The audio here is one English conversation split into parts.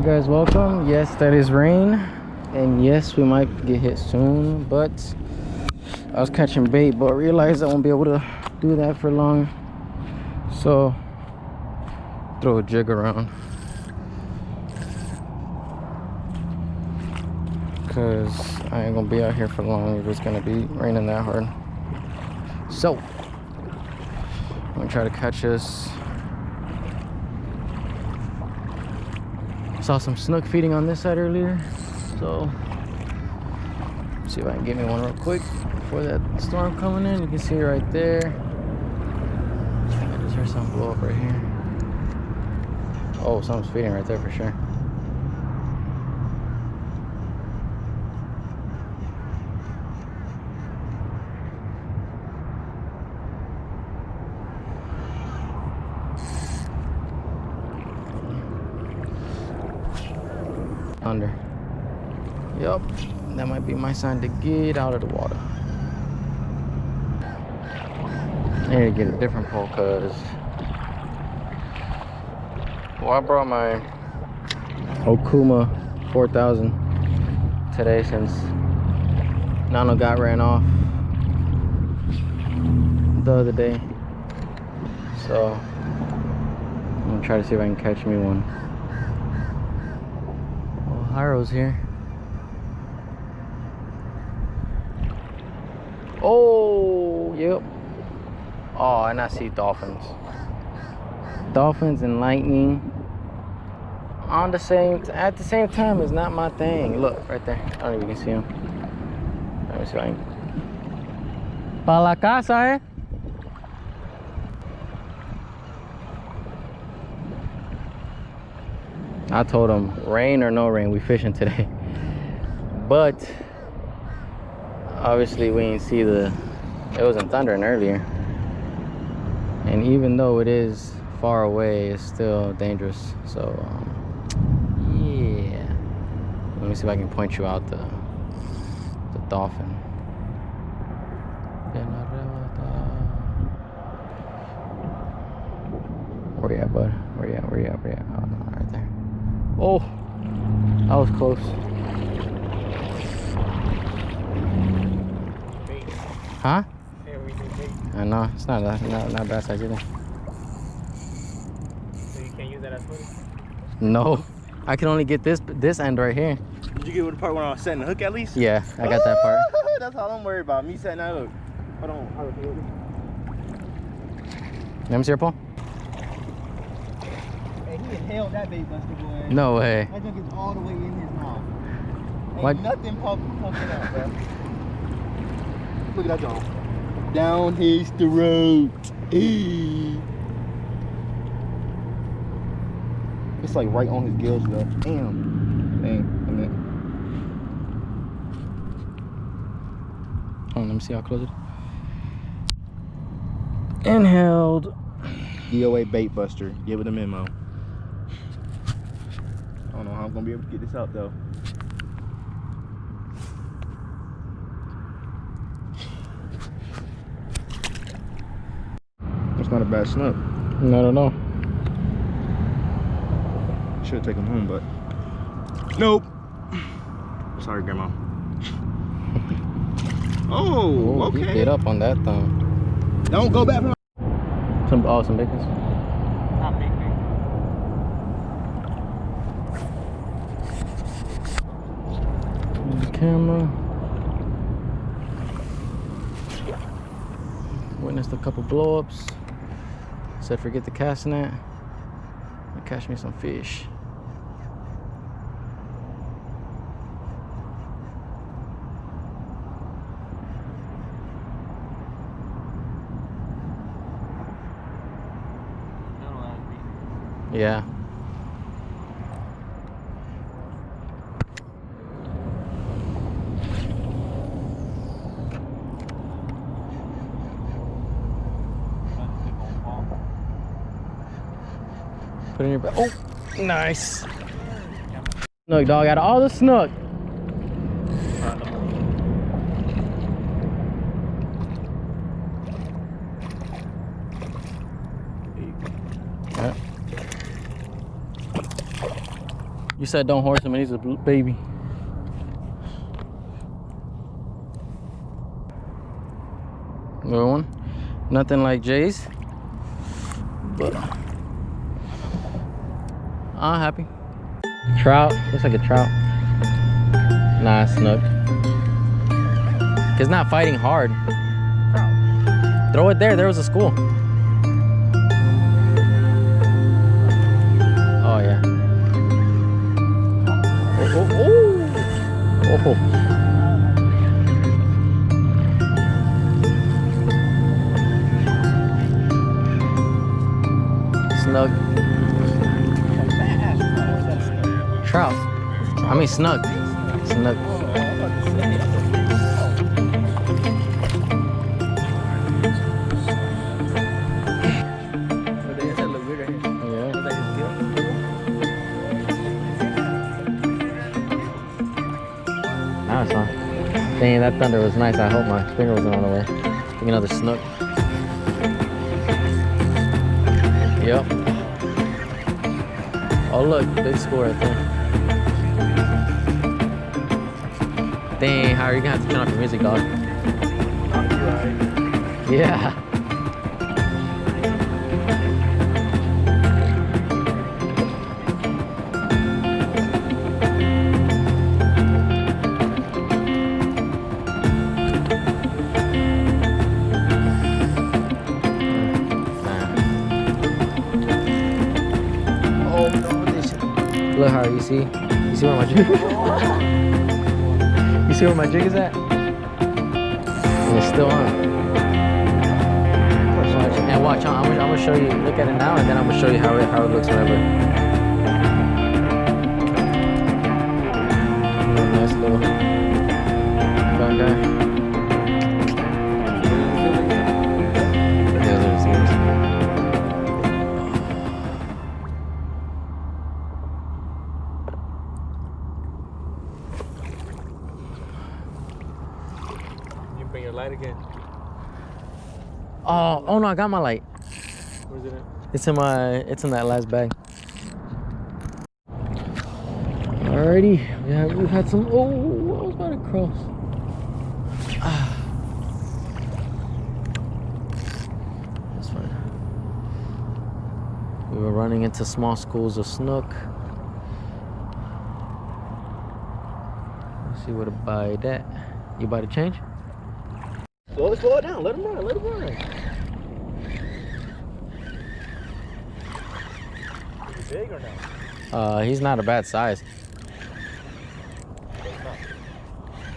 guys, welcome. Yes, that is rain, and yes, we might get hit soon, but I was catching bait but realized I won't be able to do that for long, so throw a jig around because I ain't gonna be out here for long if it's gonna be raining that hard. So I'm gonna try to catch us. Saw some snook feeding on this side earlier, so see if I can get me one real quick before that storm coming in. You can see it right there. I just heard something blow up right here. Oh, something's feeding right there for sure. Under. Yup, that might be my sign to get out of the water. I need to get a different pole because, well, I brought my Okuma 4000 today since Nano got ran off the other day, so I'm gonna try to see if I can catch me one. Hyro's here. Oh, yep. Oh, and I see dolphins. Dolphins and lightning on the same at the same time is not my thing. Look right there. I don't know if you can see him. Let me see if I can. Pa la casa, eh? I told him, rain or no rain, we fishing today. But obviously we didn't see it wasn't thundering earlier. And even though it is far away, it's still dangerous. So yeah. Let me see if I can point you out the dolphin. Where you at, bud? Where you at? Where you at? Where you at? Oh, right there. Oh, that was close. Huh? I know, it's not a bad size either. So you can't use that as footage? No, I can only get this end right here. Did you get with the part when I was setting the hook at least? Yeah, I got that part. That's all I'm worried about, me setting that hook. Hold on, Let me see your pole. Hey, he inhaled that bait buster, boy. No way. That junk is all the way in his mouth. Ain't What? nothing pumping out, bro. Look at that junk. Down his throat. It's like right on his gills, though. Damn. Dang. Hold on, let me see how close it is. Inhaled. DOA bait buster. Give it a memo. I don't know how I'm gonna be able to get this out though. That's not a bad snook. No. Should take him home, but nope. Sorry, Grandma. Oh, okay. He get up on that thumb. Don't go back. Some bacons. Not big. The camera. Witnessed a couple blow-ups. Said forget the casting net. Catch me some fish. Yeah. Put it in your bag. Oh, nice. Snook, dog. Out of all the snook. You said don't horse him, and he's a baby. Good one. Nothing like Jay's, but I'm happy. Trout. Looks like a trout. Nah, snook. It's not fighting hard. Throw it there. There was a school. Oh yeah. Oh, oh, oh. Oh. Snug. Trout. I mean snug. Snug. Nice, huh? Dang, that thunder was nice. I hope my finger wasn't on the way. Take another snook. Yep. Oh look, big score right there. Dang, Howard, you're gonna have to turn off your music, dog. Yeah. Look, Howard, you see where my jig? You see where my jig is at? And it's still on. And watch, I'm gonna show you. Look at it now, and then I'm gonna show you how it looks whenever. Nice little fun guy. Yeah, there's these. Bring your light again. Oh no, I got my light. Where's it at? It's in that last bag. Alrighty, yeah, we've had some. Oh, I was about to cross. That's fine. We were running into small schools of snook. Let's see what to buy that. You buy the change? Slow it down. Let him run. Let him run. Is he big or no? He's not a bad size. So he's not.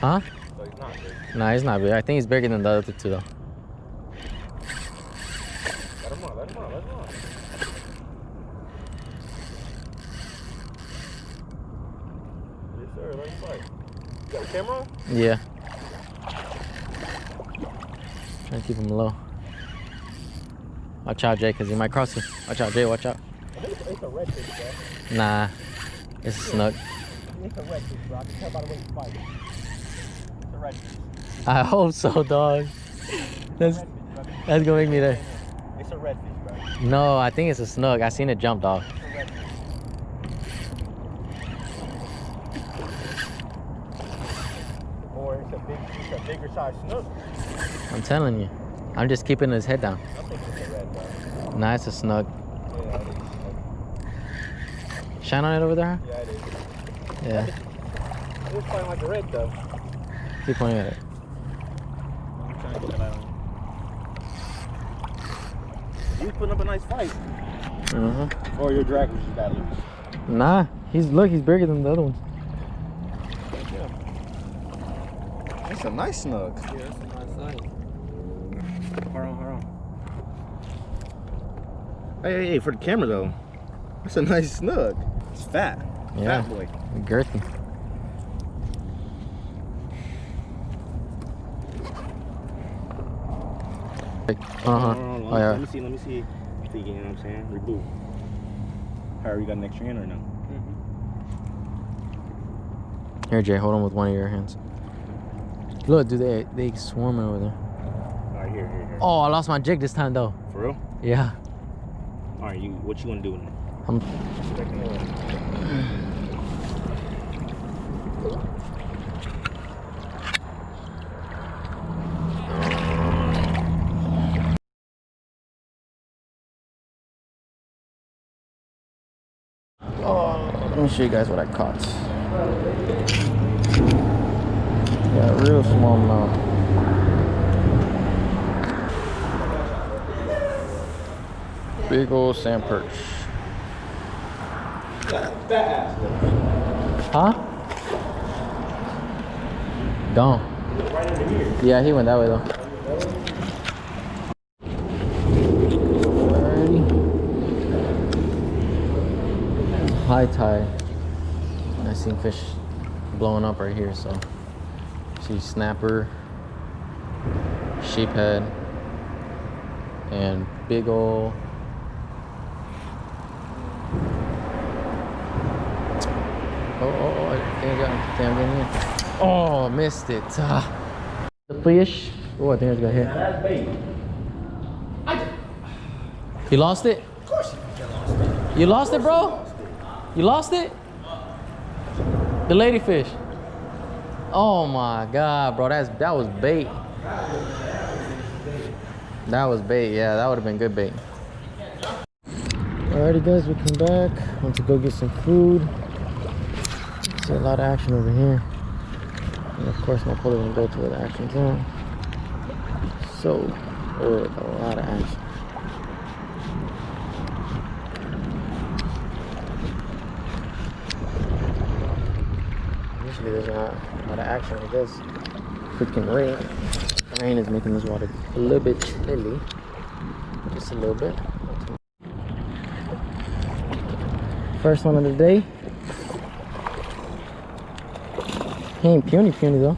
Huh? So he's not big. Nah, he's not big. I think he's bigger than the other two though. Let him run. Let him run. Let him run. Yes, sir. Let him fight. You got a camera on? Yeah. Trying to keep him low. Watch out, Jay, because he might cross you. Watch out, Jay. Watch out. I think it's a redfish, bro. Nah, it's a snook. It's a redfish, bro. I can tell by the way he's fighting. It's a redfish. I hope so, dog. That's gonna make me there. It's a redfish, bro. No, I think it's a snook. I seen it jump, dog. It's a redfish. Or it's a bigger size snook. I'm telling you. I'm just keeping his head down. I think it's a red, bro. Nah, it's a snook. Yeah, it is. Shine on it over there? Yeah, it is. Yeah. It was fighting like a red, though. Keep pointing at it. I'm trying to get that out. He's putting up a nice fight. Or your drag was just bad loose. Nah, he's bigger than the other ones. Yeah. That's a nice snook. Yeah, that's a nice size. Hold on. Hey, for the camera though. That's a nice snook. It's fat. Yeah. Fat boy. Girthy. Oh yeah. Let me see. If you get, you know what I'm saying? Reboot. How you got an extra hand or no? Here, Jay, hold on with one of your hands. Look, dude, they swarming over there. Alright, here. Oh, I lost my jig this time though. For real? Yeah. Alright, what you wanna do with it? I'm me show you guys what I caught. Yeah, real small mouth. Big old sand perch. Huh? Gone. Yeah, he went that way though. Alrighty. High tide. I seen fish blowing up right here, so see snapper, sheephead, and big ol' oh, I think I got him. Damn, getting in. Oh, missed it. The fish. Oh, I think I just got hit. That's bait. You lost it? Of course you lost it. You lost it, bro? You lost it? The ladyfish. Oh my god, bro. That was bait. That was bait, yeah, that would have been good bait. Alrighty guys, we come back. Went to go get some food. See a lot of action over here. And of course my puller didn't go to where the action's at. So, a lot of action. Usually there's not a lot of action like this. Freaking rain. Rain is making this water a little bit chilly. Just a little bit. First one of the day. He ain't puny though.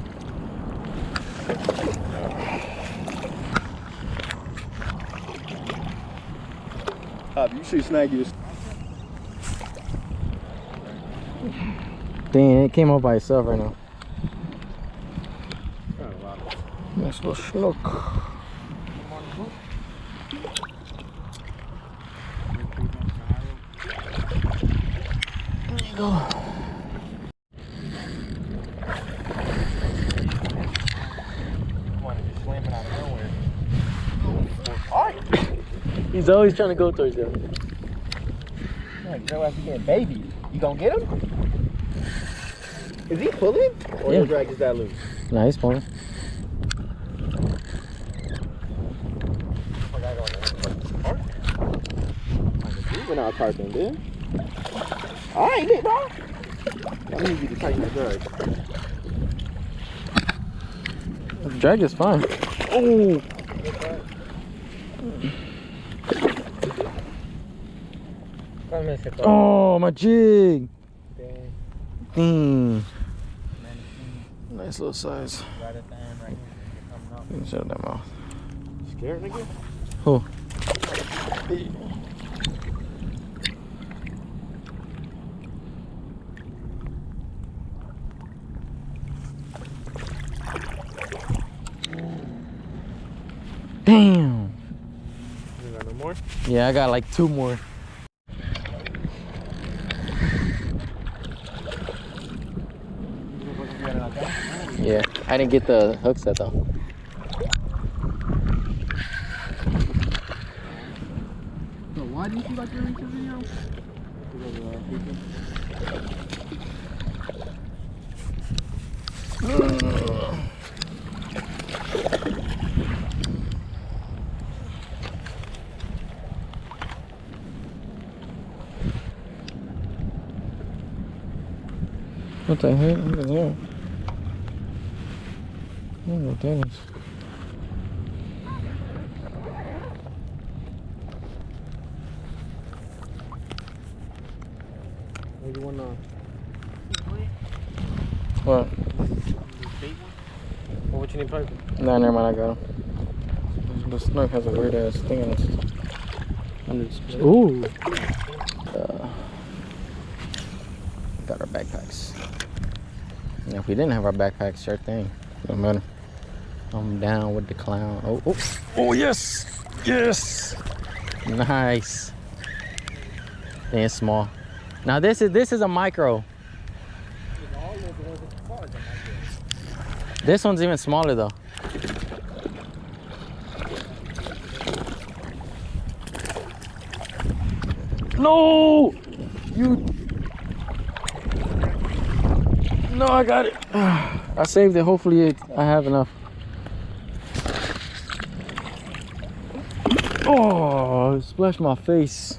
You should snag you. Dang, it came up by itself right now. Nice little snook. There you go. He's always trying to go towards you. Your ass getting baby. You gonna get him? Is he pulling? Or Yeah. your drag is that loose? Nah, he's pulling. We're not carping, dude. Alright, big dog. I need you to tighten that drag. The drag is fine. Oh! Oh, my jig! Dang. Nice little size. Shut that mouth. Scared, nigga? Who? Damn. You got no more? Yeah, I got like 2 more. Yeah, I didn't get the hook set though. So why didn't you like your YouTube video? What the heck? Look at that. I don't know what that is. Maybe one What? Well, what you need pipe? Nah, never mind, I got him. The snook has a weird ass thing on it. Ooh! Got our backpacks. Now, if we didn't have our backpacks, sure thing. No matter. I'm down with the clown. Oh, oh, oh, yes! Yes! Nice. And it's small. Now this is a micro. This one's even smaller though. No! You No, I got it. I saved it. Hopefully I have enough. Oh, it splashed my face.